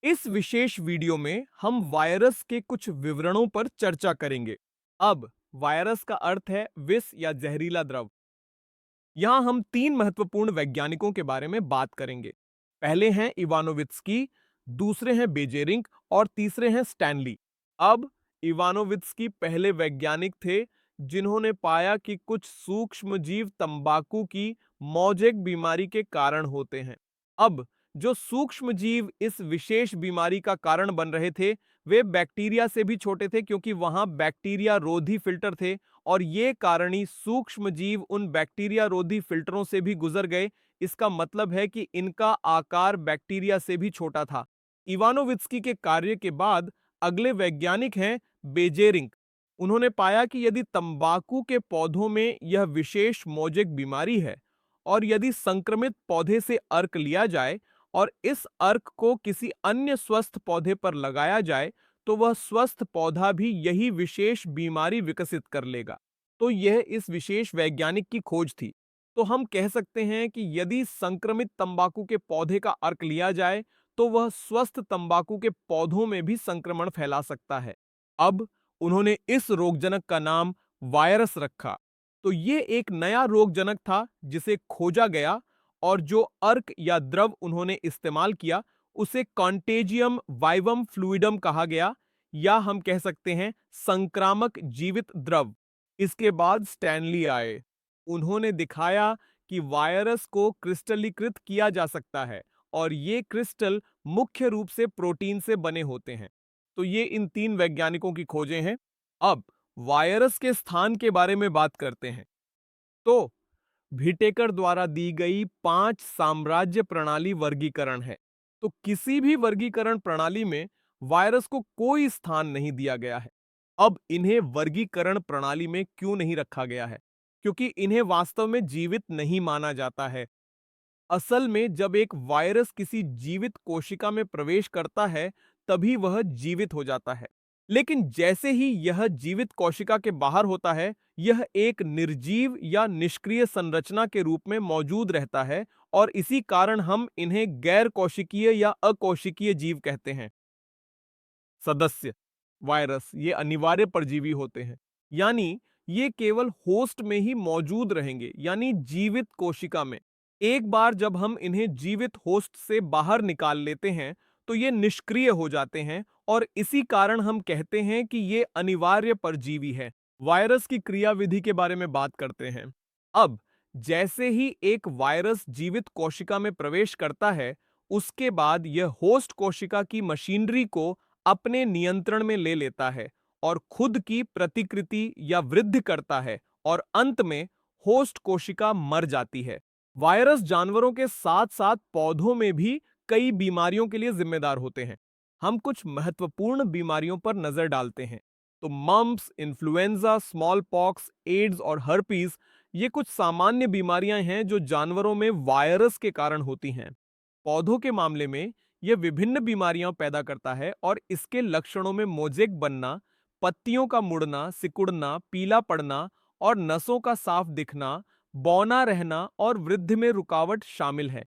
इस विशेष वीडियो में हम वायरस के कुछ विवरणों पर चर्चा करेंगे। अब वायरस का अर्थ है विष या जहरीला द्रव। यहां हम तीन महत्वपूर्ण वैज्ञानिकों के बारे में बात करेंगे। पहले हैं इवानोवित्स्की, दूसरे हैं बेजेरिंग और तीसरे हैं स्टैनली। अब इवानोवित्स्की पहले वैज्ञानिक थे जिन्होंने पाया कि कुछ सूक्ष्मजीव तंबाकू की मौजेक बीमारी के कारण होते हैं। अब जो सूक्ष्मजीव इस विशेष बीमारी का कारण बन रहे थे वे बैक्टीरिया से भी छोटे थे, क्योंकि वहां बैक्टीरिया रोधी फिल्टर थे और ये कारणी सूक्ष्म जीव उन बैक्टीरिया रोधी फिल्टरों से भी गुजर गए। इसका मतलब है कि इनका आकार बैक्टीरिया से भी छोटा था। इवानोवित्स्की के कार्य के बाद अगले वैज्ञानिक हैं बेजेरिंग। उन्होंने पाया कि यदि तंबाकू के पौधों में यह विशेष मौजेक बीमारी है और यदि संक्रमित पौधे से अर्क लिया जाए और इस अर्क को किसी अन्य स्वस्थ पौधे पर लगाया जाए तो वह स्वस्थ पौधा भी यही विशेष बीमारी विकसित कर लेगा। तो यह इस विशेष वैज्ञानिक की खोज थी। तो हम कह सकते हैं कि यदि संक्रमित तंबाकू के पौधे का अर्क लिया जाए तो वह स्वस्थ तंबाकू के पौधों में भी संक्रमण फैला सकता है। अब उन्होंने इस रोगजनक का नाम वायरस रखा। तो ये एक नया रोगजनक था जिसे खोजा गया और जो अर्क या द्रव उन्होंने इस्तेमाल किया उसे कॉन्टेजियम वाइवम फ्लूइडम कहा गया, या हम कह सकते हैं संक्रामक जीवित द्रव। इसके बाद स्टैनली आए। उन्होंने दिखाया कि वायरस को क्रिस्टलीकृत किया जा सकता है और ये क्रिस्टल मुख्य रूप से प्रोटीन से बने होते हैं। तो ये इन तीन वैज्ञानिकों की खोजें हैं। अब वायरस के स्थान के बारे में बात करते हैं। तो व्हिटेकर द्वारा दी गई 5 साम्राज्य प्रणाली वर्गीकरण है। तो किसी भी वर्गीकरण प्रणाली में वायरस को कोई स्थान नहीं दिया गया है। अब इन्हें वर्गीकरण प्रणाली में क्यों नहीं रखा गया है? क्योंकि इन्हें वास्तव में जीवित नहीं माना जाता है। असल में जब एक वायरस किसी जीवित कोशिका में प्रवेश करता है तभी वह जीवित हो जाता है। लेकिन जैसे ही यह जीवित कोशिका के बाहर होता है यह एक निर्जीव या निष्क्रिय संरचना के रूप में मौजूद रहता है और इसी कारण हम इन्हें गैर कोशिकीय या अकोशिकीय जीव कहते हैं। सदस्य वायरस ये अनिवार्य परजीवी होते हैं, यानी ये केवल होस्ट में ही मौजूद रहेंगे, यानी जीवित कोशिका में। एक बार जब हम इन्हें जीवित होस्ट से बाहर निकाल लेते हैं तो ये निष्क्रिय हो जाते हैं और इसी कारण हम कहते हैं कि ये अनिवार्य परजीवी है। वायरस की क्रियाविधि के बारे में बात करते हैं। अब जैसे ही एक वायरस जीवित कोशिका में प्रवेश करता है उसके बाद यह होस्ट कोशिका की मशीनरी को अपने नियंत्रण में ले लेता है और खुद की प्रतिकृति या वृद्धि करता है और अंत में होस्ट कोशिका मर जाती है। वायरस जानवरों के साथ साथ पौधों में भी कई बीमारियों के लिए जिम्मेदार होते हैं। हम कुछ महत्वपूर्ण बीमारियों पर नजर डालते हैं। तो mumps, influenza, smallpox, AIDS और हर्पीज ये कुछ सामान्य बीमारियां हैं जो जानवरों में वायरस के कारण होती हैं। पौधों के मामले में यह विभिन्न बीमारियां पैदा करता है और इसके लक्षणों में मोजेक बनना, पत्तियों का मुड़ना, सिकुड़ना, पीला पड़ना और नसों का साफ दिखना, बौना रहना और वृद्धि में रुकावट शामिल है।